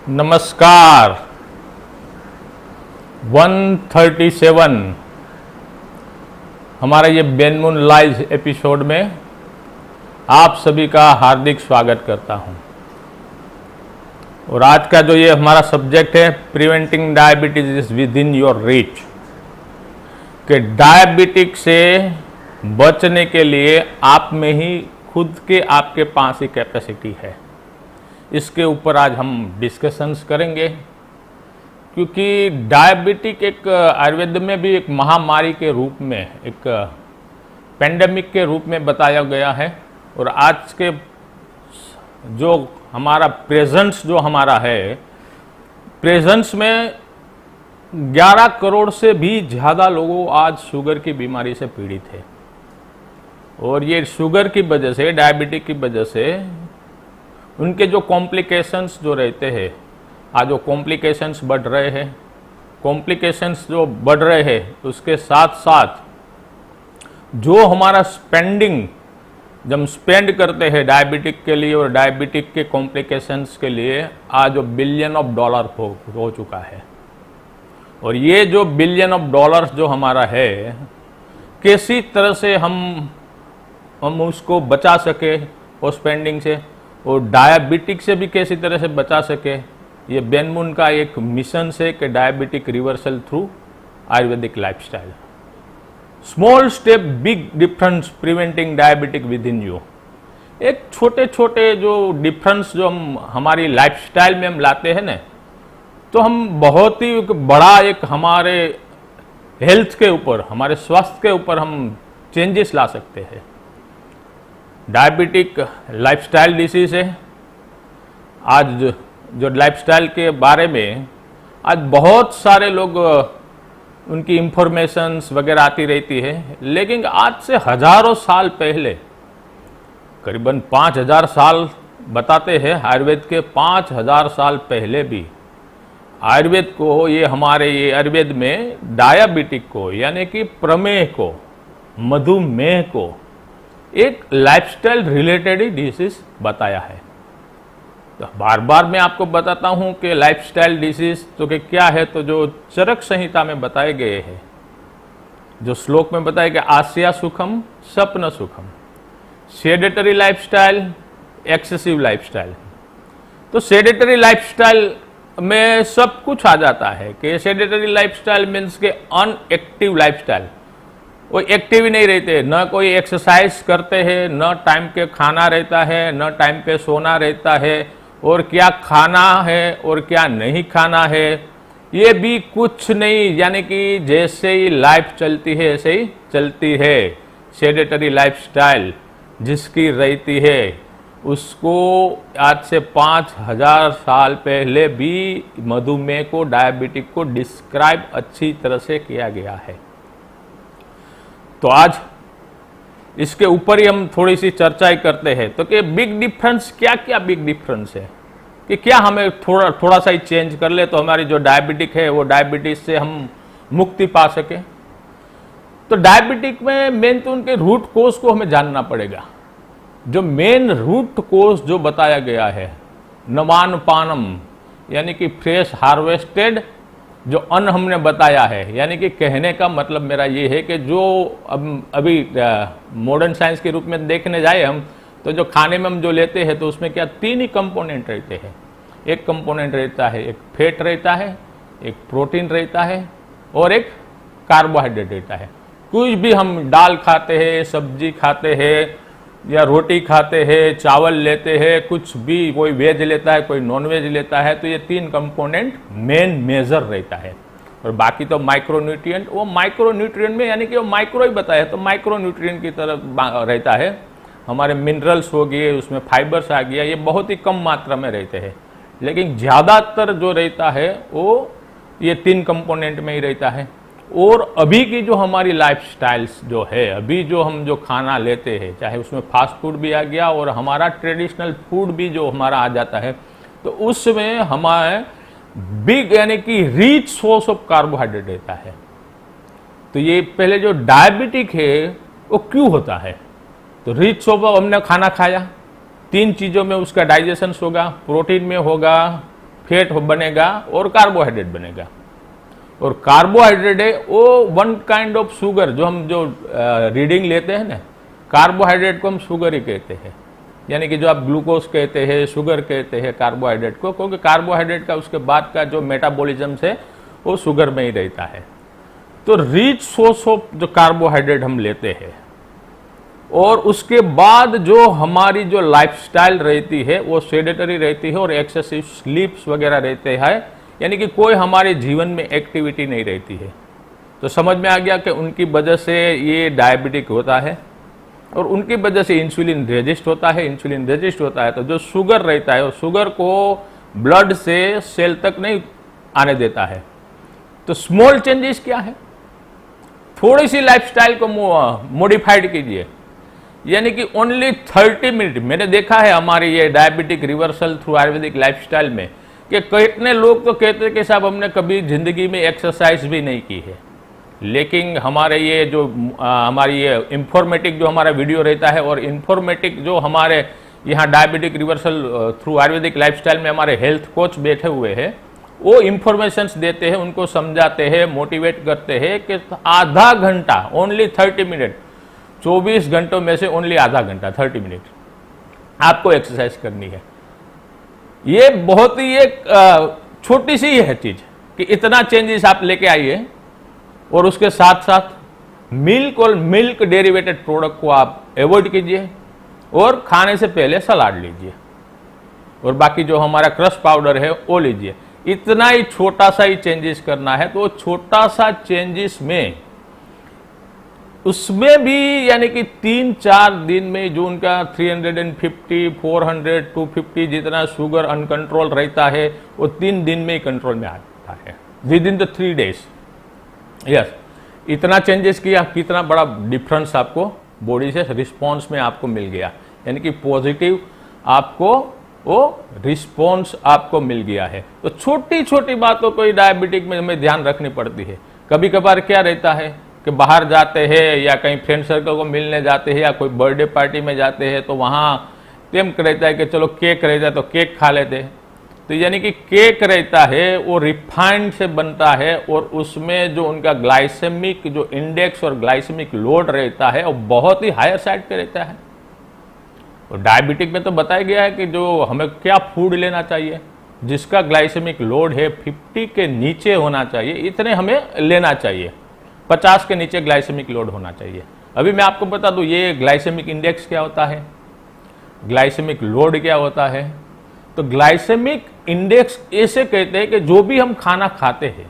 नमस्कार। 137 हमारा ये बेनमून लाइव एपिसोड में आप सभी का हार्दिक स्वागत करता हूं। और आज का जो ये हमारा सब्जेक्ट है, preventing diabetes is with in your reach, कि डायबिटिक से बचने के लिए आप में ही खुद के आपके पास ही कैपेसिटी है। इसके ऊपर आज हम डिस्कशंस करेंगे, क्योंकि डायबिटिक एक आयुर्वेद में भी एक महामारी के रूप में, एक पेंडेमिक के रूप में बताया गया है। और आज के जो हमारा प्रेजेंस जो हमारा है, प्रेजेंस में 11 करोड़ से भी ज़्यादा लोगों आज शुगर की बीमारी से पीड़ित है। और ये शुगर की वजह से, डायबिटिक की वजह से उनके जो कॉम्प्लिकेशंस जो रहते हैं, आज वो कॉम्प्लिकेशंस बढ़ रहे हैं। कॉम्प्लिकेशंस जो बढ़ रहे हैं, उसके साथ साथ जो हमारा स्पेंडिंग जब हम स्पेंड करते हैं डायबिटिक के लिए और डायबिटिक के कॉम्प्लिकेशंस के लिए, आज वो बिलियन ऑफ डॉलर हो चुका है। और ये जो बिलियन ऑफ डॉलर्स जो हमारा है, किसी तरह से हम उसको बचा सके वो स्पेंडिंग से, और डायबिटिक से भी किसी तरह से बचा सके। ये बेनमून का एक मिशन है कि diabetic reversal through Ayurvedic lifestyle, small step big difference preventing diabetic with in you. एक छोटे छोटे जो डिफरेंस जो हम हमारी लाइफस्टाइल में हम लाते हैं ना, तो हम बहुत ही बड़ा एक हमारे हेल्थ के ऊपर, हमारे स्वास्थ्य के ऊपर हम चेंजेस ला सकते हैं। डायबिटिक लाइफस्टाइल डिसीज है। आज जो लाइफस्टाइल के बारे में आज बहुत सारे लोग उनकी इंफॉर्मेशंस वगैरह आती रहती है, लेकिन आज से हजारों साल पहले, करीबन 5000 साल बताते हैं आयुर्वेद के, 5000 साल पहले भी आयुर्वेद को, ये हमारे ये आयुर्वेद में डायबिटिक को, यानी कि प्रमेह को, मधुमेह को एक लाइफस्टाइल रिलेटेड ही डिसीज बताया है। तो बार बार मैं आपको बताता हूं कि लाइफस्टाइल डिसीज तो कि क्या है। तो जो चरक संहिता में बताए गए हैं, जो श्लोक में बताया गया, आस्या सुखम स्वप्न सुखम, सेडेटरी लाइफस्टाइल, एक्सेसिव लाइफस्टाइल। तो सेडेटरी लाइफस्टाइल में सब कुछ आ जाता है कि सेडेटरी लाइफस्टाइल मीन्स के अनएक्टिव लाइफस्टाइल, वो एक्टिव ही नहीं रहते, न कोई एक्सरसाइज करते हैं, न टाइम पे खाना रहता है, न टाइम पे सोना रहता है, और क्या खाना है और क्या नहीं खाना है ये भी कुछ नहीं, यानी कि जैसे ही लाइफ चलती है ऐसे ही चलती है। सेडेटरी लाइफस्टाइल जिसकी रहती है, उसको आज से 5000 साल पहले भी मधुमेह को, डायबिटिक को डिस्क्राइब अच्छी तरह से किया गया है। तो आज इसके ऊपर ही हम थोड़ी सी चर्चा ही करते हैं। तो कि बिग डिफरेंस, क्या क्या बिग डिफरेंस है, कि क्या हमें थोड़ा सा ही चेंज कर ले तो हमारी जो डायबिटिक है वो डायबिटीज से हम मुक्ति पा सके। तो डायबिटिक में मेन तो उनके रूट कोज को हमें जानना पड़ेगा। जो मेन रूट कोज जो बताया गया है, नवान पानम, यानी कि फ्रेश हार्वेस्टेड जो अन्न हमने बताया है, यानी कि कहने का मतलब मेरा ये है कि जो अभी मॉडर्न साइंस के रूप में देखने जाए हम, तो जो खाने में हम जो लेते हैं, तो उसमें क्या 3 ही कंपोनेंट रहते हैं। एक कंपोनेंट रहता है, एक फैट रहता है, एक प्रोटीन रहता है, और एक कार्बोहाइड्रेट रहता है। कुछ भी हम दाल खाते हैं, सब्जी खाते हैं, या रोटी खाते हैं, चावल लेते हैं, कुछ भी, कोई वेज लेता है, कोई नॉन वेज लेता है, तो ये 3 कंपोनेंट मेन मेजर रहता है। और बाकी तो माइक्रो न्यूट्रिएंट, वो माइक्रो न्यूट्रिएंट में, यानी कि वो माइक्रो ही बताया है, तो माइक्रो न्यूट्रिएंट की तरह रहता है। हमारे मिनरल्स हो गए, उसमें फाइबर्स आ गया, ये बहुत ही कम मात्रा में रहते हैं। लेकिन ज़्यादातर जो रहता है वो ये 3 कंपोनेंट में ही रहता है। और अभी की जो हमारी लाइफस्टाइल्स जो है, अभी जो हम जो खाना लेते हैं, चाहे उसमें फास्ट फूड भी आ गया और हमारा ट्रेडिशनल फूड भी जो हमारा आ जाता है, तो उसमें हमारे बिग, यानी कि रिच सोर्स ऑफ कार्बोहाइड्रेट रहता है। तो ये पहले जो डायबिटिक है वो क्यों होता है, तो रिच सोर्स ऑफ, हमने खाना खाया, 3 चीज़ों में उसका डाइजेशन होगा, प्रोटीन में होगा, फैट बनेगा और कार्बोहाइड्रेट बनेगा। और कार्बोहाइड्रेट है वो वन काइंड ऑफ शुगर, जो रीडिंग लेते हैं ना, कार्बोहाइड्रेट को हम शुगर ही कहते हैं। यानी कि जो आप ग्लूकोज कहते हैं, शुगर कहते हैं कार्बोहाइड्रेट को, क्योंकि कार्बोहाइड्रेट का उसके बाद का जो मेटाबॉलिज्म है वो शुगर में ही रहता है। तो रिच सोर्स ऑफ जो कार्बोहाइड्रेट हम लेते हैं, और उसके बाद जो हमारी जो लाइफस्टाइल रहती है वो सेडेटरी रहती है और एक्सेसिव स्लीप्स वगैरह रहते हैं, यानी कि कोई हमारे जीवन में एक्टिविटी नहीं रहती है। तो समझ में आ गया कि उनकी वजह से ये डायबिटिक होता है और उनकी वजह से इंसुलिन रेजिस्ट होता है। इंसुलिन रेजिस्ट होता है तो जो शुगर रहता है वो शुगर को ब्लड से सेल तक नहीं आने देता है। तो स्मॉल चेंजेस क्या है, थोड़ी सी लाइफस्टाइल को मॉडिफाइड कीजिए, यानी कि ओनली 30 मिनट। मैंने देखा है हमारे ये diabetic reversal through Ayurvedic lifestyle में कि कितने लोग तो कहते हैं कि साहब हमने कभी जिंदगी में एक्सरसाइज भी नहीं की है, लेकिन हमारे ये जो हमारी ये इंफॉर्मेटिक जो हमारा वीडियो रहता है और इंफॉर्मेटिक जो हमारे यहाँ diabetic reversal through Ayurvedic lifestyle में हमारे हेल्थ कोच बैठे हुए हैं, वो इंफॉर्मेशंस देते हैं, उनको समझाते हैं, मोटिवेट करते हैं कि आधा घंटा, ओनली 30 मिनट, 24 घंटों में से ओनली आधा घंटा 30 मिनट आपको एक्सरसाइज करनी है। ये बहुत ही एक छोटी सी है चीज कि इतना चेंजेस आप लेके आइए, और उसके साथ साथ मिल्क और मिल्क डेरिवेटेड प्रोडक्ट को आप अवॉइड कीजिए और खाने से पहले सलाद लीजिए, और बाकी जो हमारा क्रश पाउडर है वो लीजिए। इतना ही छोटा सा ही चेंजेस करना है। तो छोटा सा चेंजेस में उसमें भी यानी कि 3-4 दिन में जो उनका 350, 400, 250 जितना शुगर अनकंट्रोल रहता है वो 3 दिन में ही कंट्रोल में आता है, with in the 3 days. Yes, इतना चेंजेस किया, कितना बड़ा डिफरेंस आपको बॉडी से रिस्पॉन्स में आपको मिल गया, यानी कि पॉजिटिव आपको वो रिस्पॉन्स आपको मिल गया है। तो छोटी छोटी बातों को डायबिटिक में हमें ध्यान रखनी पड़ती है। कभी कभार क्या रहता है कि बाहर जाते हैं या कहीं फ्रेंड सर्कल को मिलने जाते हैं या कोई बर्थडे पार्टी में जाते हैं तो वहाँ टेम्प्ट रहता है कि चलो केक रहता है तो केक खा लेते हैं। तो यानी कि केक रहता है वो रिफाइंड से बनता है और उसमें जो उनका ग्लाइसेमिक जो इंडेक्स और ग्लाइसेमिक लोड रहता है वो बहुत ही हायर साइड पे रहता है। और डायबिटिक में तो बताया गया है कि जो हमें क्या फूड लेना चाहिए, जिसका ग्लाइसेमिक लोड है 50 के नीचे होना चाहिए, इतने हमें लेना चाहिए, 50 के नीचे ग्लाइसेमिक लोड होना चाहिए। अभी मैं आपको बता दूं ये ग्लाइसेमिक इंडेक्स क्या होता है, ग्लाइसेमिक लोड क्या होता है। तो ग्लाइसेमिक इंडेक्स ऐसे कहते हैं कि जो भी हम खाना खाते हैं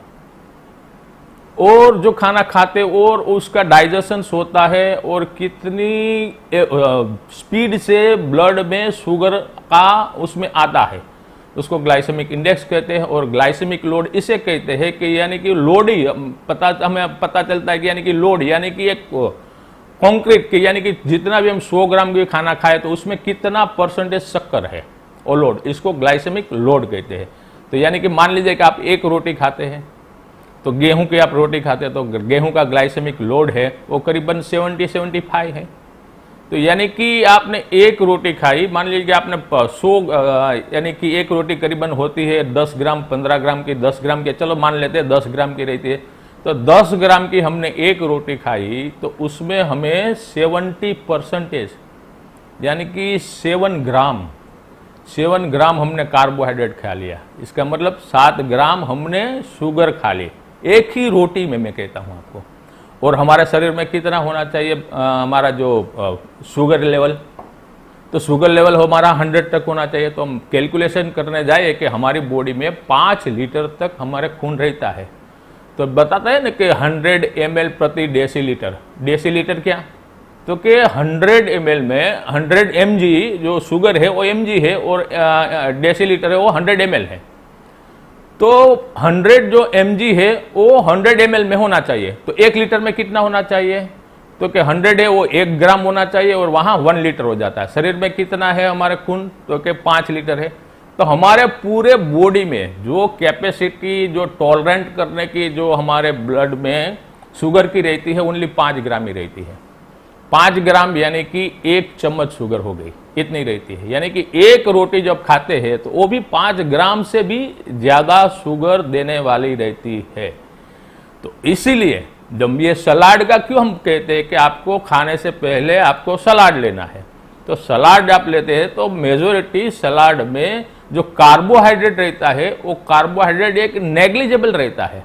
और जो खाना खाते और उसका डाइजेशन होता है और कितनी स्पीड से ब्लड में शुगर का उसमें आता है, उसको ग्लाइसेमिक इंडेक्स कहते हैं। और ग्लाइसेमिक लोड इसे कहते हैं कि यानी कि लोड ही हमें पता चलता है कि यानी कि लोड यानी कि एक कॉन्क्रीट की, यानी कि जितना भी हम 100 ग्राम भी खाना खाए तो उसमें कितना परसेंटेज शक्कर है और लोड, इसको ग्लाइसेमिक लोड कहते हैं। तो यानी कि मान लीजिए कि आप एक रोटी खाते हैं, तो गेहूं की आप रोटी खाते हैं तो गेहूं का ग्लाइसेमिक लोड है वो करीबन 70-75 है। तो यानी कि आपने एक रोटी खाई, मान लीजिए कि आपने 100 यानी कि एक रोटी करीबन होती है 10 ग्राम 15 ग्राम की, 10 ग्राम की, चलो मान लेते हैं 10 ग्राम की रहती है, तो 10 ग्राम की हमने एक रोटी खाई तो उसमें हमें 70% यानी कि 7 ग्राम हमने कार्बोहाइड्रेट खा लिया। इसका मतलब 7 ग्राम हमने शुगर खा ली एक ही रोटी में, मैं कहता हूं आपको। और हमारे शरीर में कितना होना चाहिए हमारा जो शुगर लेवल, तो शुगर लेवल हमारा 100 तक होना चाहिए। तो हम कैलकुलेशन करने जाए कि हमारी बॉडी में 5 लीटर तक हमारे खून रहता है। तो बताता है ना कि 100 ml प्रति डेसीलीटर, डेसीलीटर क्या, तो कि 100 ml में 100 mg जो शुगर है वो mg है और डेसीलीटर है वो 100 ml है। तो 100 जो mg है वो 100 ml में होना चाहिए। तो 1 लीटर में कितना होना चाहिए, तो कि 100 है वो 1 ग्राम होना चाहिए और वहाँ 1 लीटर हो जाता है। शरीर में कितना है हमारे खून, तो कि 5 लीटर है। तो हमारे पूरे बॉडी में जो कैपेसिटी जो टॉलरेंट करने की जो हमारे ब्लड में शुगर की रहती है ओनली 5 ग्राम ही रहती है। 5 ग्राम यानी कि 1 चम्मच शुगर हो गई। इतनी रहती है। यानी कि एक रोटी जब खाते हैं तो वो भी 5 ग्राम से भी ज़्यादा शुगर देने वाली रहती है। तो इसीलिए जब ये सलाद का क्यों हम कहते हैं कि आपको खाने से पहले आपको सलाद लेना है, तो सलाद आप लेते हैं तो मेजोरिटी सलाद में जो कार्बोहाइड्रेट रहता है वो कार्बोहाइड्रेट एक नेग्लिजिबल रहता है,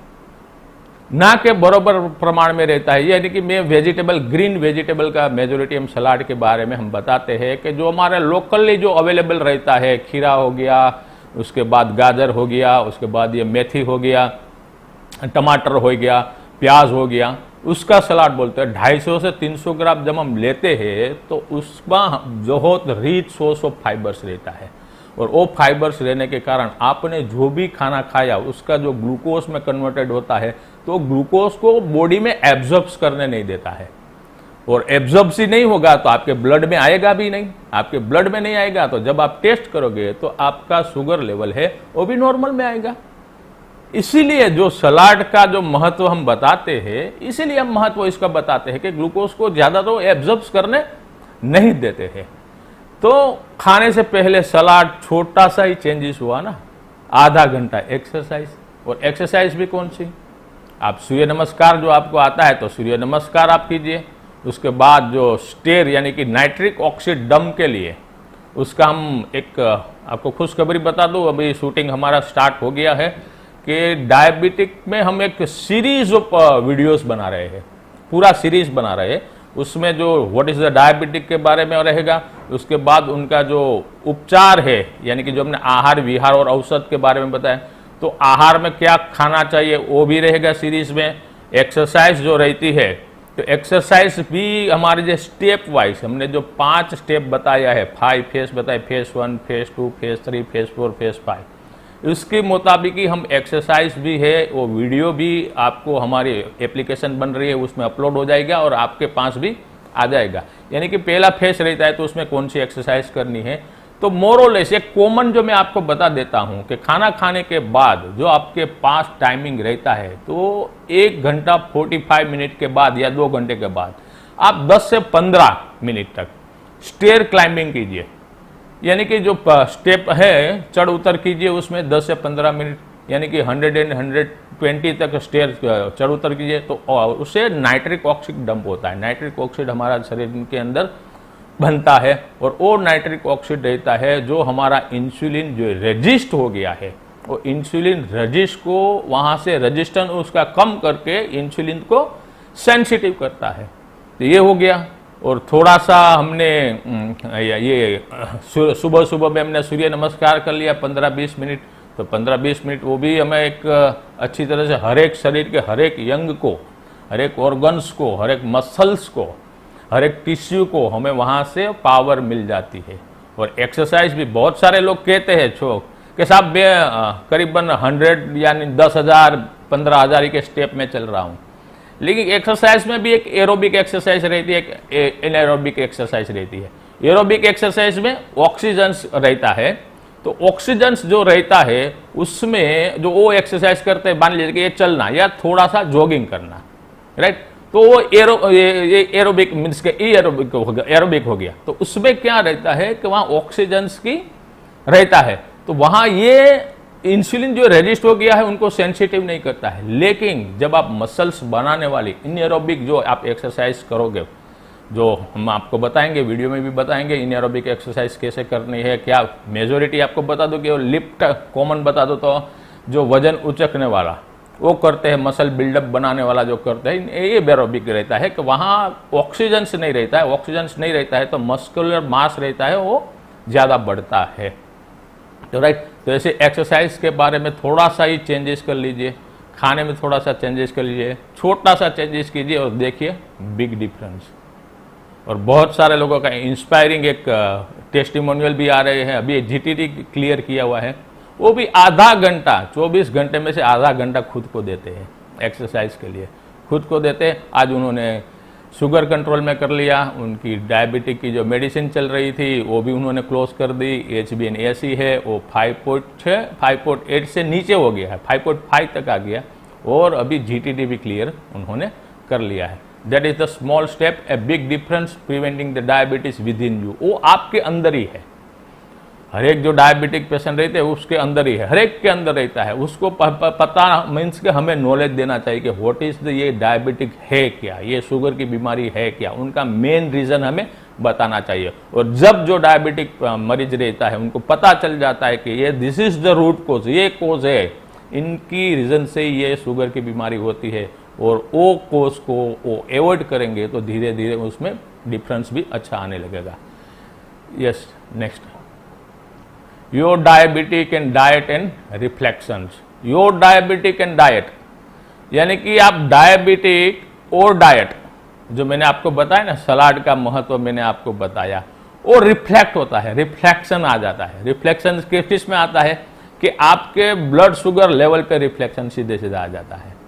ना के बराबर प्रमाण में रहता है। यानी कि मैं वेजिटेबल, ग्रीन वेजिटेबल का मेजोरिटी हम सलाद के बारे में हम बताते हैं कि जो हमारे लोकली जो अवेलेबल रहता है, खीरा हो गया, उसके बाद गाजर हो गया, उसके बाद ये मेथी हो गया, टमाटर हो गया, प्याज हो गया, उसका सलाद बोलते हैं। 250 से 300 ग्राम जब हम लेते हैं तो उसमें बहुत रिच सोर्स ऑफ फाइबर्स रहता है, और वो फाइबर्स रहने के कारण आपने जो भी खाना खाया उसका जो ग्लूकोज में कन्वर्टेड होता है तो ग्लूकोज को बॉडी में एब्जॉर्ब करने नहीं देता है, और एब्जॉर्ब ही नहीं होगा तो आपके ब्लड में आएगा भी नहीं। आपके ब्लड में नहीं आएगा तो जब आप टेस्ट करोगे तो आपका शुगर लेवल है वो भी नॉर्मल में आएगा। इसीलिए जो सलाद का जो महत्व हम बताते हैं, इसीलिए हम महत्व इसका बताते हैं कि ग्लूकोज को ज्यादा तो एब्जॉर्ब करने नहीं देते हैं। तो खाने से पहले सलाद छोटा सा ही चेंजेस हुआ ना, आधा घंटा एक्सरसाइज, और एक्सरसाइज भी कौन सी, आप सूर्य नमस्कार जो आपको आता है तो सूर्य नमस्कार आप कीजिए। उसके बाद जो स्टेर यानी कि नाइट्रिक ऑक्साइड दम के लिए उसका हम एक आपको खुशखबरी बता दूं, अभी शूटिंग हमारा स्टार्ट हो गया है कि डायबिटिक में हम एक सीरीज ऑफ वीडियोस बना रहे हैं, पूरा सीरीज बना रहे हैं। उसमें जो व्हाट इज द डायबिटिक के बारे में रहेगा, उसके बाद उनका जो उपचार है यानी कि जो हमने आहार विहार और औषध के बारे में बताया, तो आहार में क्या खाना चाहिए वो भी रहेगा सीरीज में। एक्सरसाइज जो रहती है तो एक्सरसाइज भी हमारे जो स्टेप वाइज हमने जो 5 स्टेप बताया है, 5 फेज बताए, phase 1, phase 2, phase 3, phase 4, phase 5, इसके मुताबिक ही हम एक्सरसाइज भी है, वो वीडियो भी आपको हमारी एप्लीकेशन बन रही है उसमें अपलोड हो जाएगा और आपके पास भी आ जाएगा। यानी कि पहला फेज रहता है तो उसमें कौन सी एक्सरसाइज करनी है। तो मोरलेस एक कॉमन जो मैं आपको बता देता हूं कि खाना खाने के बाद जो आपके पास टाइमिंग रहता है तो 1 घंटा 45 मिनट के बाद या 2 घंटे के बाद आप 10 से 15 मिनट तक स्टेयर क्लाइंबिंग कीजिए। यानी कि जो स्टेप है चढ़ उतर कीजिए, उसमें 10 से 15 मिनट यानी कि 100 एंड 120 तक स्टेयर चढ़ उतर कीजिए। तो उससे नाइट्रिक ऑक्साइड डंप होता है। नाइट्रिक ऑक्साइड हमारा शरीर के अंदर बनता है और वो नाइट्रिक ऑक्साइड रहता है जो हमारा इंसुलिन जो रेजिस्ट हो गया है, वो इंसुलिन रेजिस्ट को वहाँ से रेजिस्टेंस उसका कम करके इंसुलिन को सेंसिटिव करता है। तो ये हो गया। और थोड़ा सा हमने ये सुबह सुबह में हमने सूर्य नमस्कार कर लिया 15-20 मिनट, तो 15-20 मिनट वो भी हमें एक अच्छी तरह से हर एक शरीर के हर एक यंग को, हर एक ऑर्गन्स को, हर एक मसल्स को, हर एक टिश्यू को हमें वहाँ से पावर मिल जाती है। और एक्सरसाइज भी बहुत सारे लोग कहते हैं कि साहब मैं करीबन 100 यानी 10,000 15,000 के स्टेप में चल रहा हूँ, लेकिन एक्सरसाइज में भी एक एरोबिक एक्सरसाइज रहती है, एक एनारोबिक एक्सरसाइज रहती है। एरोबिक एक्सरसाइज में ऑक्सीजन रहता है, तो ऑक्सीजन जो रहता है उसमें जो वो एक्सरसाइज करते हैं, मान लीजिए कि ये चलना या थोड़ा सा जॉगिंग करना, राइट, तो वो एरोबिक मीन्स के एरोबिक हो गया, एरोबिक हो गया। तो उसमें क्या रहता है कि वहाँ ऑक्सीजन की रहता है, तो वहाँ ये इंसुलिन जो रेजिस्ट हो गया है उनको सेंसिटिव नहीं करता है। लेकिन जब आप मसल्स बनाने वाली इनएरोबिक जो आप एक्सरसाइज करोगे, जो हम आपको बताएंगे, वीडियो में भी बताएंगे इनएरोबिक एक्सरसाइज कैसे करनी है, क्या मेजोरिटी आपको बता दो कि लिफ्ट कॉमन बता दो, तो जो वजन उचकने वाला वो करते हैं, मसल बिल्डअप बनाने वाला जो करते हैं, ये एरोबिक रहता है कि वहाँ ऑक्सीजन नहीं रहता है। ऑक्सीजन नहीं रहता है तो मस्कुलर मास रहता है वो ज़्यादा बढ़ता है। तो राइट, तो ऐसे एक्सरसाइज के बारे में थोड़ा सा ही चेंजेस कर लीजिए, खाने में थोड़ा सा चेंजेस कर लीजिए, छोटा सा चेंजेस कीजिए और देखिए बिग डिफरेंस। और बहुत सारे लोगों का इंस्पायरिंग एक टेस्टिमोनियल भी आ रहे हैं। अभी जीटीटी क्लियर किया हुआ है, वो भी आधा घंटा, 24 घंटे में से आधा घंटा खुद को देते हैं एक्सरसाइज के लिए, खुद को देते हैं। आज उन्होंने शुगर कंट्रोल में कर लिया, उनकी डायबिटिक की जो मेडिसिन चल रही थी वो भी उन्होंने क्लोज कर दी। HbA1c है वो 5.6 5.8 से नीचे हो गया है, 5.5 तक आ गया, और अभी जीटीटी भी क्लियर उन्होंने कर लिया है। That is the small step, a big difference preventing the diabetes with in you. वो आपके अंदर ही है, हर एक जो डायबिटिक पेशेंट रहते हैं उसके अंदर ही है, हर एक के अंदर रहता है। उसको पता मीन्स के हमें नॉलेज देना चाहिए कि व्हाट इज द, ये डायबिटिक है क्या, ये शुगर की बीमारी है क्या, उनका मेन रीजन हमें बताना चाहिए। और जब जो डायबिटिक मरीज रहता है उनको पता चल जाता है कि ये this is the root cause, ये कोज है, इनकी रीजन से ये शुगर की बीमारी होती है, और वो कोज को वो अवॉइड करेंगे तो धीरे धीरे उसमें डिफरेंस भी अच्छा आने लगेगा। Yes, next, your diabetic and diet and reflections. Your diabetic and diet यानी कि आप डायबिटिक और डाइट, जो मैंने आपको बताया ना, सलाद का महत्व मैंने आपको बताया, और रिफ्लेक्ट होता है, रिफ्लेक्शन आ जाता है। रिफ्लेक्शन किस में आता है कि आपके ब्लड शुगर लेवल पे रिफ्लेक्शन सीधे सीधा आ जाता है।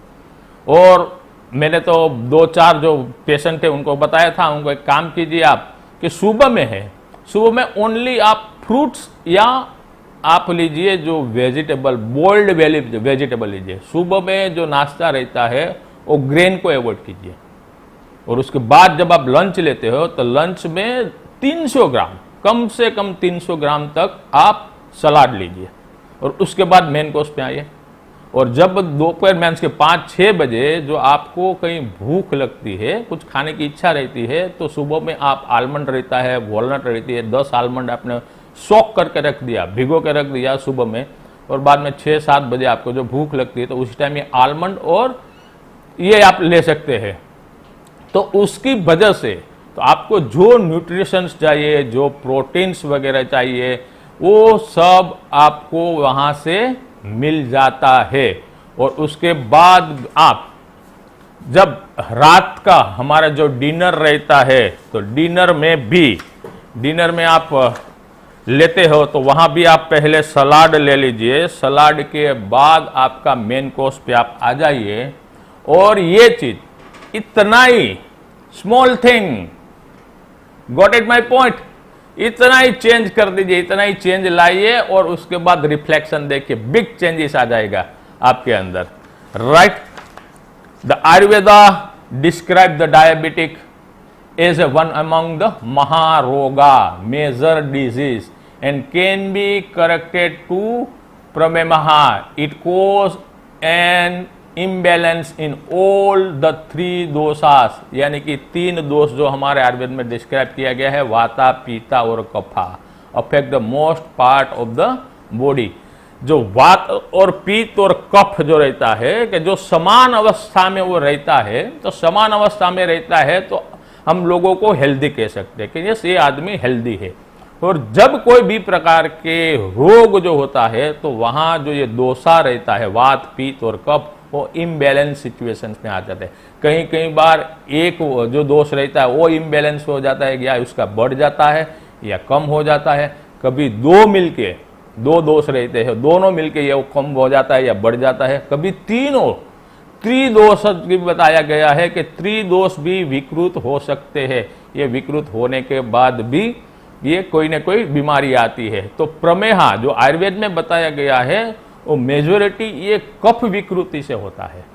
और मैंने तो 2-4 जो पेशेंट थे उनको बताया था, उनको एक काम कीजिए आप कि सुबह में है, सुबह में ओनली आप फ्रूट्स या आप लीजिए जो वेजिटेबल, बोल्ड वेजिटेबल लीजिए। सुबह में जो नाश्ता रहता है वो ग्रेन को अवॉइड कीजिए। और उसके बाद जब आप लंच लेते हो तो लंच में 300 ग्राम, कम से कम 300 ग्राम तक आप सलाद लीजिए, और उसके बाद मेन कोर्स पे आइए। और जब दोपहर में के 5-6 बजे जो आपको कहीं भूख लगती है, कुछ खाने की इच्छा रहती है, तो सुबह में आप आलमंड रहता है, वॉलनट रहती है, 10 आलमंड आपने सोक करके रख दिया, भिगो के रख दिया सुबह में, और बाद में 6-7 बजे आपको जो भूख लगती है तो उस टाइम ये आलमंड और ये आप ले सकते हैं। तो उसकी वजह से तो आपको जो न्यूट्रिशंस चाहिए, जो प्रोटीन्स वगैरह चाहिए, वो सब आपको वहां से मिल जाता है। और उसके बाद आप जब रात का हमारा जो डिनर रहता है, तो डिनर में आप लेते हो तो वहां भी आप पहले सलाद ले लीजिए, सलाद के बाद आपका मेन कोर्स पे आप आ जाइए। और ये चीज इतना ही small thing, got it my point, इतना ही चेंज कर दीजिए, इतना ही चेंज लाइए, और उसके बाद रिफ्लेक्शन देखिए, बिग चेंजेस आ जाएगा आपके अंदर, right. The Ayurveda describe the diabetic as one among the maharoga, major disease, and can be corrected to pramemaha. It cause an imbalance in all the 3 दोषास, यानी कि 3 दोष जो हमारे आयुर्वेद में डिस्क्राइब किया गया है, वाता, पीता और kapha, affect the most part of the body. जो वात और पीत और कफ जो रहता है कि जो समान अवस्था में वो रहता है, तो समान अवस्था में रहता है तो हम लोगों को हेल्दी कह सकते हैं कि यस, ये आदमी हेल्दी है। और जब कोई भी प्रकार के रोग जो होता है तो वहां जो ये दोषा रहता है, वात, पीत और कफ, वो इम्बैलेंस सिचुएशंस में आ जाते हैं। कई बार एक जो दोष रहता है वो इम्बैलेंस हो जाता है, या उसका बढ़ जाता है या कम हो जाता है। कभी 2 दोष रहते हैं, दोनों मिलके ये कम हो जाता है या बढ़ जाता है। कभी त्रिदोष भी बताया गया है कि त्रिदोष भी विकृत हो सकते हैं। ये विकृत होने के बाद भी ये कोई ना कोई बीमारी आती है। तो प्रमेहा जो आयुर्वेद में बताया गया है वो मेजोरिटी ये कफ विकृति से होता है,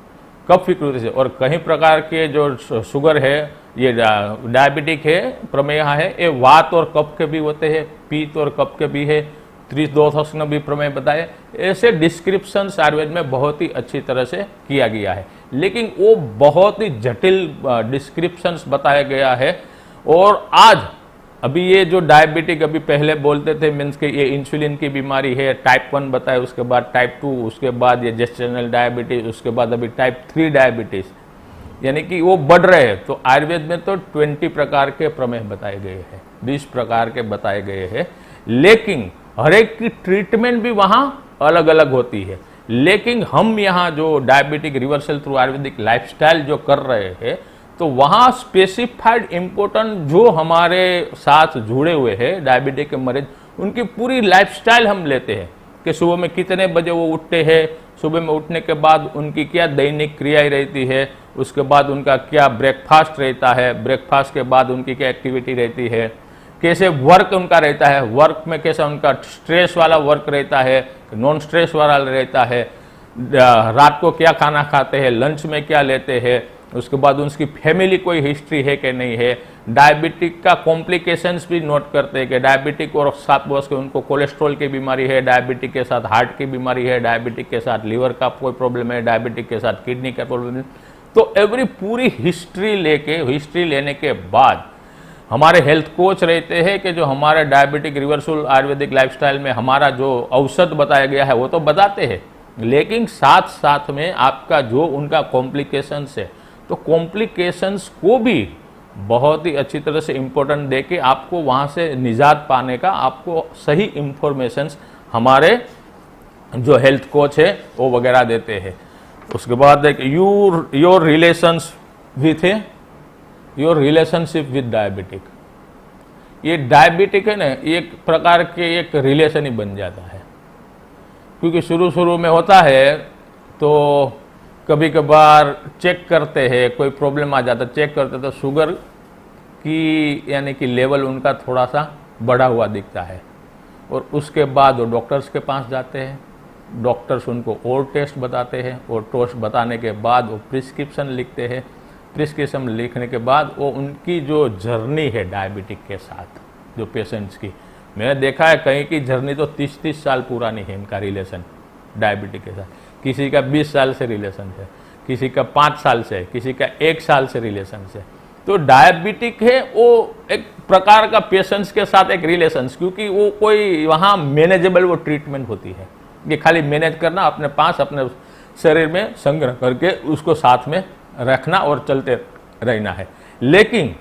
कफ विकृति से। और कई प्रकार के जो शुगर है, ये डायबिटिक है, प्रमेहा है, ये वात और कफ के भी होते हैं, पीत और कफ के भी है, त्रिदोष भी प्रमेय बताए। ऐसे डिस्क्रिप्शन आयुर्वेद में बहुत ही अच्छी तरह से किया गया है, लेकिन वो बहुत ही जटिल डिस्क्रिप्शंस बताया गया है। और आज अभी ये जो डायबिटिक अभी पहले बोलते थे मीन्स के ये इंसुलिन की बीमारी है, टाइप 1 बताए, उसके बाद टाइप 2, उसके बाद ये जेस्टेशनल डायबिटीज, उसके बाद अभी टाइप 3 डायबिटीज, यानी कि वो बढ़ रहे हैं। तो आयुर्वेद में तो 20 प्रकार के प्रमेह बताए गए हैं, 20 प्रकार के बताए गए हैं, लेकिन हर एक की ट्रीटमेंट भी वहां अलग अलग होती है। लेकिन हम यहाँ जो diabetic reversal through Ayurvedic lifestyle जो कर रहे हैं, तो वहाँ स्पेसिफाइड इम्पोर्टेंट जो हमारे साथ जुड़े हुए हैं डायबिटिक के मरीज, उनकी पूरी लाइफस्टाइल हम लेते हैं कि सुबह में कितने बजे वो उठते हैं, सुबह में उठने के बाद उनकी क्या दैनिक क्रियाएं रहती है, उसके बाद उनका क्या ब्रेकफास्ट रहता है, ब्रेकफास्ट के बाद उनकी क्या एक्टिविटी रहती है, कैसे वर्क उनका रहता है, वर्क में कैसा उनका स्ट्रेस वाला वर्क रहता है, नॉन स्ट्रेस वाला रहता है, रात को क्या खाना खाते हैं, लंच में क्या लेते हैं, उसके बाद उसकी फैमिली कोई हिस्ट्री है कि नहीं है, डायबिटिक का कॉम्प्लिकेशंस भी नोट करते हैं कि डायबिटिक और साथ बस के उनको कोलेस्ट्रॉल की बीमारी है, डायबिटिक के साथ हार्ट की बीमारी है, डायबिटिक के साथ लीवर का कोई प्रॉब्लम है, डायबिटिक के साथ किडनी का प्रॉब्लम है। तो एवरी पूरी हिस्ट्री लेने के बाद हमारे हेल्थ कोच रहते हैं कि जो हमारे डायबिटिक रिवर्सल आयुर्वेदिक लाइफस्टाइल में हमारा जो औषध बताया गया है वो तो बताते हैं, लेकिन साथ साथ में आपका जो उनका कॉम्प्लिकेशंस है, तो कॉम्प्लिकेशंस को भी बहुत ही अच्छी तरह से इम्पोर्टेंट दे के आपको वहाँ से निजात पाने का आपको सही इंफॉर्मेशंस हमारे जो हेल्थ कोच है वो वगैरह देते हैं। उसके बाद एक योर रिलेशनशिप विद डायबिटिक, ये डायबिटिक है ना, एक प्रकार के एक रिलेशन ही बन जाता है, क्योंकि शुरू में होता है तो कभी कभार चेक करते हैं, कोई प्रॉब्लम आ जाता है, चेक करते तो शुगर की यानी कि लेवल उनका थोड़ा सा बढ़ा हुआ दिखता है, और उसके बाद वो डॉक्टर्स के पास जाते हैं, डॉक्टर्स उनको और टेस्ट बताते हैं, और टेस्ट बताने के बाद वो प्रिस्क्रिप्शन लिखते हैं, प्रिस्क्रिप्शन लिखने के बाद वो उनकी जो जर्नी है डायबिटिक के साथ जो पेशेंट्स की, मैंने देखा है कहीं की जर्नी तो 30-30 साल पुरानी है इनका रिलेशन डायबिटिक के साथ, किसी का 20 साल से रिलेशन है, किसी का 5 साल से, किसी का 1 साल से रिलेशन है। तो डायबिटिक है वो एक प्रकार का पेशेंट्स के साथ एक रिलेशन, क्योंकि वो कोई वहाँ मैनेजेबल वो ट्रीटमेंट होती है, ये खाली मैनेज करना, अपने पास अपने शरीर में संग्रह करके उसको साथ में रखना और चलते रहना है। लेकिन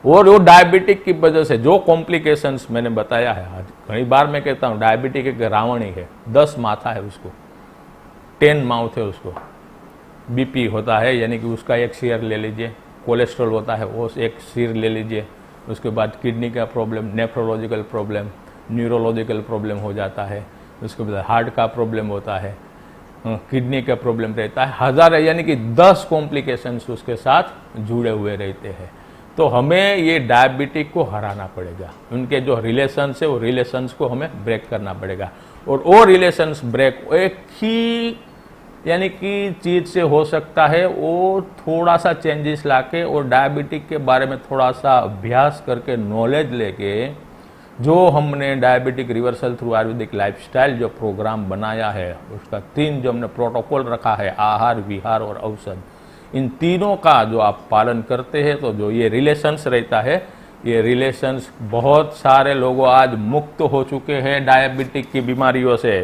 वो डायबिटिक की वजह से जो कॉम्प्लिकेशंस मैंने बताया है, आज कई बार मैं कहता हूँ डायबिटिक एक रावण ही है, 10 माथा है उसको, 10 माउथ है उसको, बीपी होता है यानी कि उसका एक सिर ले लीजिए, कोलेस्ट्रॉल होता है वो एक सिर ले लीजिए, उसके बाद किडनी का problem, nephrological problem, neurological problem हो जाता है, उसके बाद हार्ट का प्रॉब्लम होता है, किडनी का प्रॉब्लम रहता है, हजार यानी कि 10 कॉम्प्लिकेशंस उसके साथ जुड़े हुए रहते हैं। तो हमें ये डायबिटिक को हराना पड़ेगा, उनके जो रिलेशंस है वो रिलेशंस को हमें ब्रेक करना पड़ेगा, और वो रिलेशंस ब्रेक एक ही यानी कि चीज़ से हो सकता है, वो थोड़ा सा चेंजेस लाके और डायबिटिक के बारे में थोड़ा सा अभ्यास करके नॉलेज लेके, जो हमने diabetic reversal through Ayurvedic lifestyle जो प्रोग्राम बनाया है, उसका 3 जो हमने प्रोटोकॉल रखा है, आहार, विहार और औषध, इन तीनों का जो आप पालन करते हैं तो जो ये रिलेशंस रहता है, ये रिलेशंस बहुत सारे लोगों आज मुक्त हो चुके हैं डायबिटिक की बीमारियों से।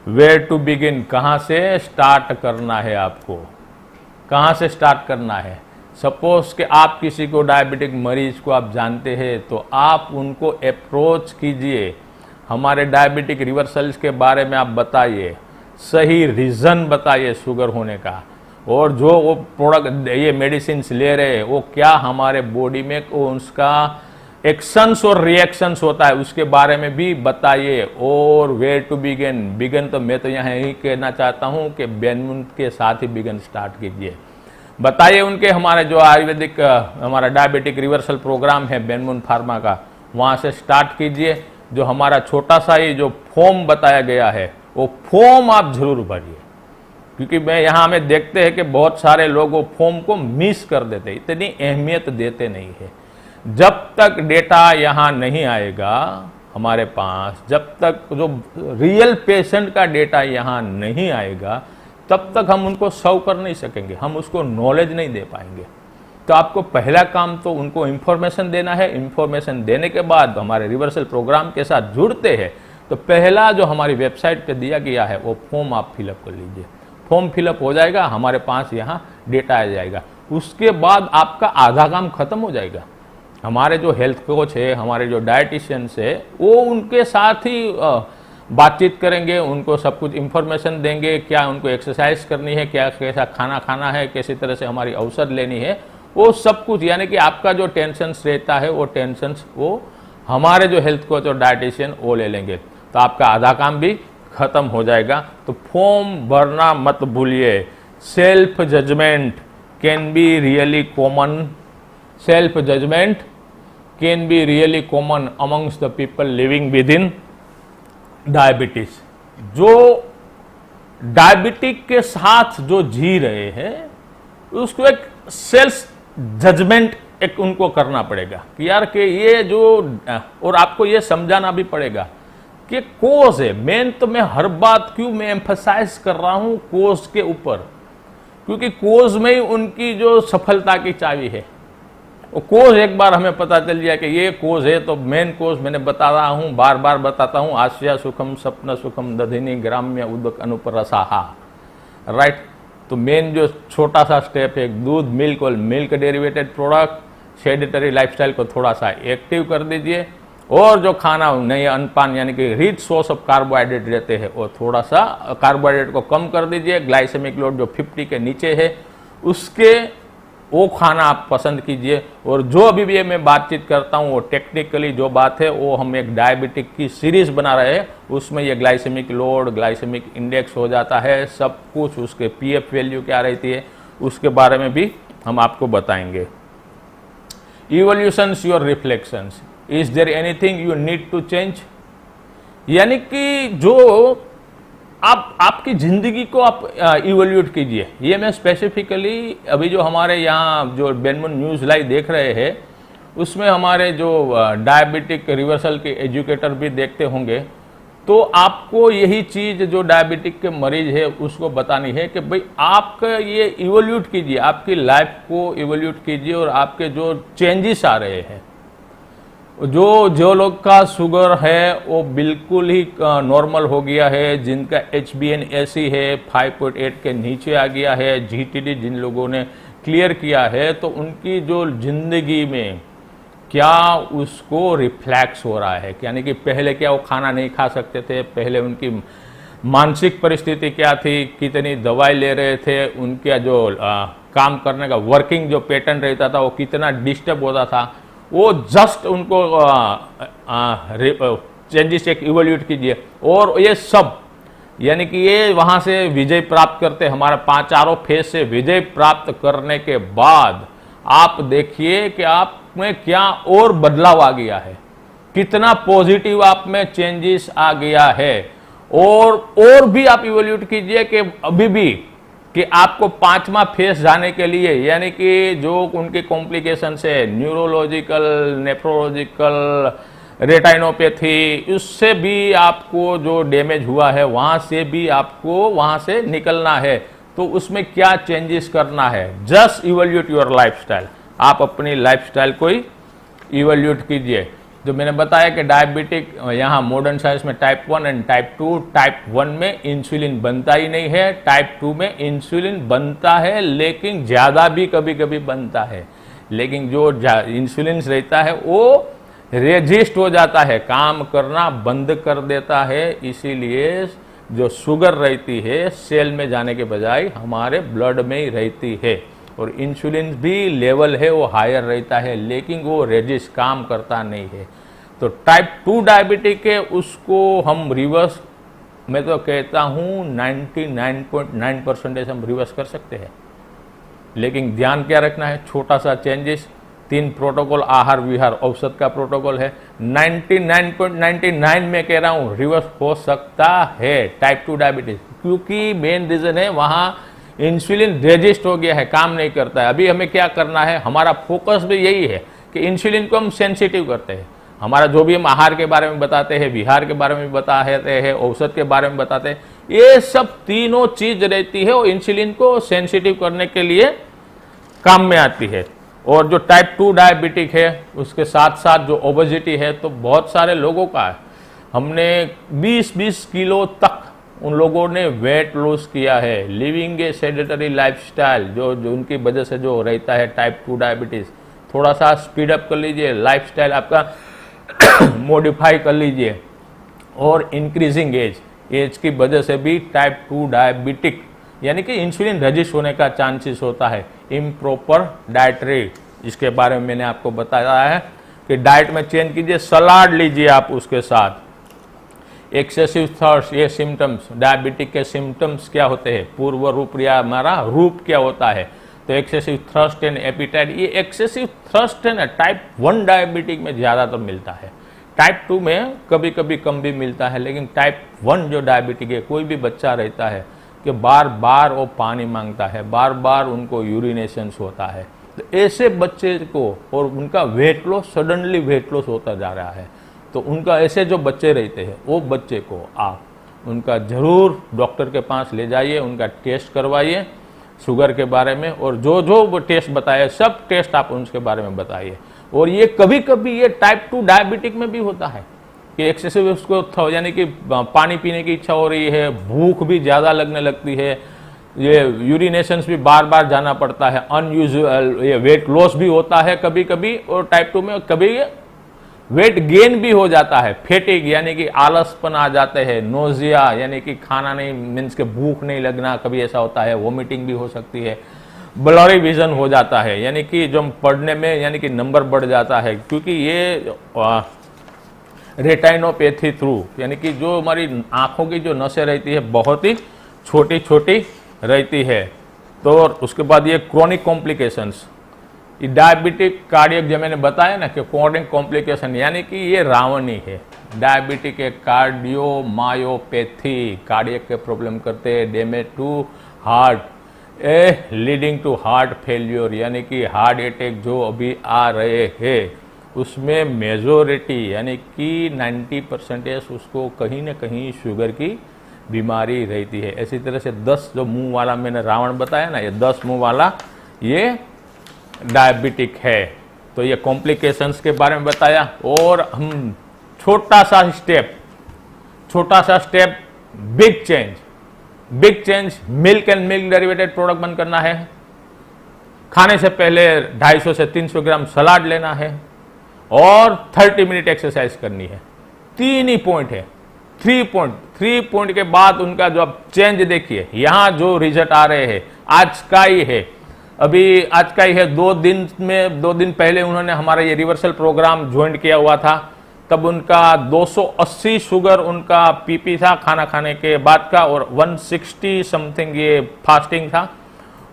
वेयर टू बिगिन, कहाँ से स्टार्ट करना है आपको, कहाँ से स्टार्ट करना है। सपोज कि आप किसी को डायबिटिक मरीज को आप जानते हैं तो आप उनको अप्रोच कीजिए, हमारे डायबिटिक रिवर्सल्स के बारे में आप बताइए, सही रीज़न बताइए शुगर होने का, और जो वो प्रोडक्ट ये मेडिसिन ले रहे हैं वो क्या हमारे बॉडी में उसका एक्शंस और रिएक्शंस होता है उसके बारे में भी बताइए। और वेयर टू बिगिन तो मैं तो यहाँ यही कहना चाहता हूँ कि बेनमुन के साथ ही बिगिन स्टार्ट कीजिए, बताइए उनके हमारे जो आयुर्वेदिक हमारा डायबिटिक रिवर्सल प्रोग्राम है बेनमुन फार्मा का, वहाँ से स्टार्ट कीजिए। जो हमारा छोटा सा ही जो फॉर्म बताया गया है वो फॉर्म आप जरूर भरिए, क्योंकि मैं यहाँ में देखते हैं कि बहुत सारे लोग वो फॉर्म को मिस कर देते, इतनी अहमियत देते नहीं है। जब तक डेटा यहाँ नहीं आएगा हमारे पास, जब तक जो रियल पेशेंट का डेटा यहाँ नहीं आएगा, तब तक हम उनको सर्व कर नहीं सकेंगे, हम उसको नॉलेज नहीं दे पाएंगे। तो आपको पहला काम तो उनको इन्फॉर्मेशन देना है। इन्फॉर्मेशन देने के बाद हमारे रिवर्सल प्रोग्राम के साथ जुड़ते हैं तो पहला जो हमारी वेबसाइट पे दिया गया है वो फॉर्म आप फिलअप कर लीजिए। फॉर्म फिलअप हो जाएगा, हमारे पास यहाँ डेटा आ जाएगा, उसके बाद आपका आधा काम खत्म हो जाएगा। हमारे जो हेल्थ कोच है, हमारे जो डाइटिशियंस है, वो उनके साथ ही बातचीत करेंगे, उनको सब कुछ इन्फॉर्मेशन देंगे, क्या उनको एक्सरसाइज करनी है, क्या कैसा खाना खाना है, कैसी तरह से हमारी औषध लेनी है, वो सब कुछ। यानी कि आपका जो टेंशन्स रहता है वो टेंशन्स वो हमारे जो हेल्थ कोच और डाइटिशियन वो ले लेंगे, तो आपका आधा काम भी खत्म हो जाएगा। तो फॉर्म भरना मत भूलिए। Self judgment can be really common, self judgment can be really common amongst the people living with in diabetes. जो डायबिटिक के साथ जो जी रहे हैं उसको एक सेल्स जजमेंट एक उनको करना पड़ेगा कि यार कि ये जो, और आपको ये समझाना भी पड़ेगा कि कोज है मेन। तो मैं हर बात क्यों मैं एम्फसाइज कर रहा हूं कोज के ऊपर, क्योंकि कोज में ही उनकी जो सफलता की चाबी है। वो कोज एक बार हमें पता चल जाए कि ये कोज है, तो मेन कोज मैंने बता रहा हूं, बार बार बताता हूं, आस्या सुखम स्वप्न सुखम दधिनी ग्राम्य उदक अनुपरसाहा, राइट। तो मेन जो छोटा सा स्टेप है, दूध, मिल्क और मिल्क डेरिवेटेड प्रोडक्ट, सेडेटरी लाइफस्टाइल को थोड़ा सा एक्टिव कर दीजिए, और जो खाना नहीं अनपान यानी कि रिच सोर्स ऑफ कार्बोहाइड्रेट रहते हैं वो थोड़ा सा कार्बोहाइड्रेट को कम कर दीजिए। ग्लाइसेमिक लोड जो 50 के नीचे है उसके वो खाना आप पसंद कीजिए। और जो अभी भी मैं बातचीत करता हूँ वो टेक्निकली जो बात है वो हम एक डायबिटिक की सीरीज बना रहे हैं, उसमें ये ग्लाइसेमिक लोड, ग्लाइसेमिक इंडेक्स हो जाता है, सब कुछ, उसके पीएफ वैल्यू क्या रहती है उसके बारे में भी हम आपको बताएंगे। Evolutions your reflections, is there anything you need to change, यानी कि जो आपकी जिंदगी को आप इवोल्यूट कीजिए। ये मैं स्पेसिफिकली अभी जो हमारे यहाँ जो बेनमुन न्यूज़ लाइव देख रहे हैं उसमें हमारे जो डायबिटिक रिवर्सल के एजुकेटर भी देखते होंगे, तो आपको यही चीज जो डायबिटिक के मरीज है उसको बतानी है कि भाई आपका ये इवोल्यूट कीजिए, आपकी लाइफ को इवोल्यूट कीजिए, और आपके जो चेंजेस आ रहे हैं, जो लोग का शुगर है वो बिल्कुल ही नॉर्मल हो गया है, जिनका HbA1c है 5.8 के नीचे आ गया है, GTD जिन लोगों ने क्लियर किया है, तो उनकी जो जिंदगी में क्या उसको रिफ्लेक्स हो रहा है, यानी कि पहले क्या वो खाना नहीं खा सकते थे, पहले उनकी मानसिक परिस्थिति क्या थी, कितनी दवाई ले रहे थे, उनका जो काम करने का वर्किंग जो पैटर्न रहता था वो कितना डिस्टर्ब होता था, वो जस्ट उनको चेंजेस एक इवोल्यूट कीजिए। और ये सब यानी कि ये वहां से विजय प्राप्त करते, हमारा चारों फेज से विजय प्राप्त करने के बाद आप देखिए कि आप में क्या और बदलाव आ गया है, कितना पॉजिटिव आप में चेंजेस आ गया है। और भी आप इवोल्यूट कीजिए कि अभी भी कि आपको 5वां फेज जाने के लिए, यानी कि जो उनके कॉम्प्लिकेशंस है, न्यूरोलॉजिकल, नेफ्रोलॉजिकल, रेटाइनोपैथी, उससे भी आपको जो डैमेज हुआ है वहां से भी आपको वहां से निकलना है, तो उसमें क्या चेंजेस करना है। जस्ट इवोल्यूट योर लाइफस्टाइल, आप अपनी लाइफस्टाइल को ही इवोल्यूट कीजिए। जो मैंने बताया कि डायबिटिक यहाँ मॉडर्न साइंस में टाइप 1 एंड टाइप 2, टाइप 1 में इंसुलिन बनता ही नहीं है, टाइप 2 में इंसुलिन बनता है लेकिन ज़्यादा भी कभी कभी बनता है, लेकिन जो इंसुलिन रहता है वो रेजिस्ट हो जाता है, काम करना बंद कर देता है, इसीलिए जो शुगर रहती है सेल में जाने के बजाय हमारे ब्लड में ही रहती है, और इंसुलिन भी लेवल है वो हायर रहता है लेकिन वो रेजिस्ट काम करता नहीं है। तो टाइप 2 डायबिटिक है उसको हम रिवर्स, मैं तो कहता हूँ 99.9% हम रिवर्स कर सकते हैं, लेकिन ध्यान क्या रखना है, छोटा सा चेंजेस, 3 प्रोटोकॉल, आहार विहार औषध का प्रोटोकॉल है, 99.99 में कह रहा हूँ रिवर्स हो सकता है टाइप 2 डायबिटीज, क्योंकि मेन रीजन है वहाँ इंसुलिन रेजिस्ट हो गया है, काम नहीं करता है। अभी हमें क्या करना है, हमारा फोकस भी यही है कि इंसुलिन को हम सेंसिटिव करते हैं। हमारा जो भी हम आहार के बारे में बताते हैं, विहार के बारे में बताते हैं, औषध के बारे में बताते हैं, ये सब तीनों चीज रहती है और इंसुलिन को सेंसिटिव करने के लिए काम में आती है। और जो टाइप 2 डायबिटिक है उसके साथ साथ जो ओबेसिटी है, तो बहुत सारे लोगों का है, हमने 20-20 किलो तक उन लोगों ने वेट लॉस किया है, लिविंग ए सेडेटरी लाइफस्टाइल, जो उनकी वजह से जो रहता है टाइप 2 डायबिटीज, थोड़ा सा स्पीड अप कर लीजिए, लाइफस्टाइल आपका मॉडिफाई कर लीजिए, और इंक्रीजिंग एज की वजह से भी टाइप 2 डायबिटिक यानी कि इंसुलिन रेजिस्ट होने का चांसेस होता है। इम्प्रॉपर डाइटरी, इसके बारे में मैंने आपको बताया है कि डाइट में चेंज कीजिए, सलाद लीजिए आप उसके साथ। एक्सेसिव थर्स्ट, ये सिम्टम्स, डायबिटिक के सिम्टम्स क्या होते हैं, पूर्व रूप या हमारा रूप क्या होता है, तो एक्सेसिव थर्स्ट एंड एपिटाइट, ये एक्सेसिव थर्स्ट है ना टाइप 1 डायबिटिक में ज़्यादातर मिलता है, टाइप 2 में कभी कभी कम भी मिलता है, लेकिन टाइप 1 जो डायबिटिक है, कोई भी बच्चा रहता है कि बार बार वो पानी मांगता है, बार बार उनको यूरिनेशंस होता है। तो ऐसे बच्चे को, और उनका weight loss, suddenly weight loss होता जा रहा है, तो उनका ऐसे जो बच्चे रहते हैं वो बच्चे को आप उनका ज़रूर डॉक्टर के पास ले जाइए, उनका टेस्ट करवाइए शुगर के बारे में, और जो जो वो टेस्ट बताए सब टेस्ट आप उनके बारे में बताइए। और ये कभी कभी ये टाइप 2 डायबिटिक में भी होता है कि एक्सेसिव उसको यानी कि पानी पीने की इच्छा हो रही है, भूख भी ज़्यादा लगने लगती है, ये यूरिनेशंस भी बार बार जाना पड़ता है, अनयूजुअल ये वेट लॉस भी होता है कभी कभी, और टाइप 2 में कभी वेट गेन भी हो जाता है, फैटिग यानी कि आलसपन आ जाते हैं, नोजिया यानी कि खाना नहीं, मीन्स के भूख नहीं लगना, कभी ऐसा होता है, वोमिटिंग भी हो सकती है, ब्लरी विजन हो जाता है, यानी कि जो पढ़ने में यानी कि नंबर बढ़ जाता है, क्योंकि ये रेटाइनोपैथी थ्रू यानी कि जो हमारी आंखों की जो नसें रहती है बहुत ही छोटी छोटी रहती है। तो उसके बाद ये क्रोनिक कॉम्प्लिकेशंस, डायबिटिक कार्डियक, जो मैंने बताया ना कि क्रोनिक कॉम्प्लिकेशन यानी कि ये रावण ही है। डायबिटिक है कार्डियोमायोपैथी, कार्डियक के प्रॉब्लम करते हैं, damage to heart leading to heart failure, यानी कि हार्ट अटैक जो अभी आ रहे हैं उसमें मेजोरिटी यानी कि 90% उसको कहीं ना कहीं शुगर की बीमारी रहती है। इसी तरह से 10 जो मुंह वाला मैंने रावण बताया ना, ये 10 मुंह वाला ये डायबिटिक है। तो ये कॉम्प्लिकेशंस के बारे में बताया। और हम छोटा सा step big change milk and milk derivated product बंद करना है। खाने से पहले 250 से 300 ग्राम सलाद लेना है और 30 मिनट एक्सरसाइज करनी है। 3 ही पॉइंट है, 3 पॉइंट के बाद उनका जो अब चेंज देखिए, यहां जो रिजल्ट आ रहे हैं आज का ही है, अभी आज का ही है। 2 दिन पहले उन्होंने हमारा ये रिवर्सल प्रोग्राम ज्वाइन किया हुआ था, तब उनका 280 शुगर उनका पीपी था खाना खाने के बाद का, और 160 समथिंग ये फास्टिंग था।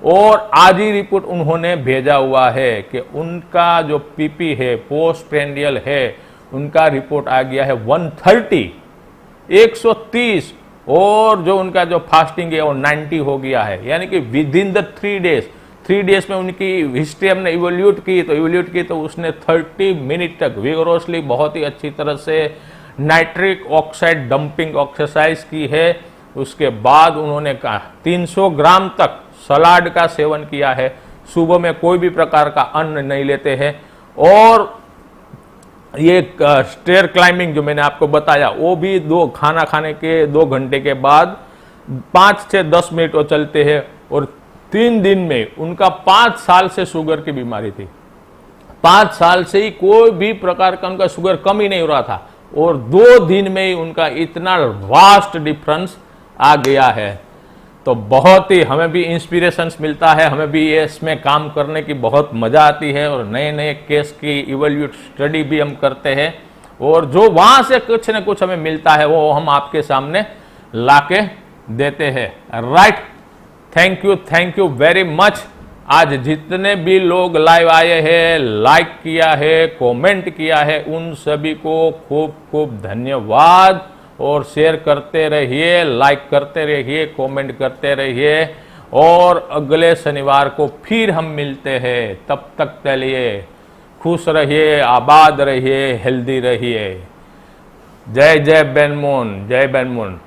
और आज ही रिपोर्ट उन्होंने भेजा हुआ है कि उनका जो पीपी है, पोस्ट प्रेंडियल है, उनका रिपोर्ट आ गया है 130, और जो उनका जो फास्टिंग है वो 90 हो गया है। यानी कि विद इन द 3 डेज में उनकी हिस्ट्री हमने इवोल्यूट की तो उसने 30 मिनट तक विगोरसली बहुत ही अच्छी तरह से नाइट्रिक ऑक्साइड डंपिंग एक्सरसाइज की है। उसके बाद उन्होंने कहा 300 ग्राम तक सलाद का सेवन किया है, सुबह में कोई भी प्रकार का अन्न नहीं लेते हैं, और ये स्टेयर क्लाइंबिंग जो मैंने आपको बताया वो भी खाना खाने के 2 घंटे के बाद 5 से 10 मिनट वो चलते हैं। और 3 दिन में उनका 5 साल से शुगर की बीमारी थी, 5 साल से ही कोई भी प्रकार का उनका शुगर कम ही नहीं हो रहा था, और 2 दिन में ही उनका इतना वास्ट डिफरेंस आ गया है। तो बहुत ही हमें भी इंस्पिरेशंस मिलता है, हमें भी इसमें काम करने की बहुत मजा आती है, और नए नए केस की इवोल्यूट स्टडी भी हम करते हैं, और जो वहां से कुछ न कुछ हमें मिलता है वो हम आपके सामने लाके देते हैं। Right, thank you very much. आज जितने भी लोग लाइव आए हैं, लाइक किया है, कमेंट किया है, उन सभी को खूब खूब धन्यवाद। और शेयर करते रहिए, लाइक करते रहिए, कमेंट करते रहिए, और अगले शनिवार को फिर हम मिलते हैं। तब तक के लिए खुश रहिए, आबाद रहिए, हेल्दी रहिए। जय जय बेनमोन, जय बेनमोन।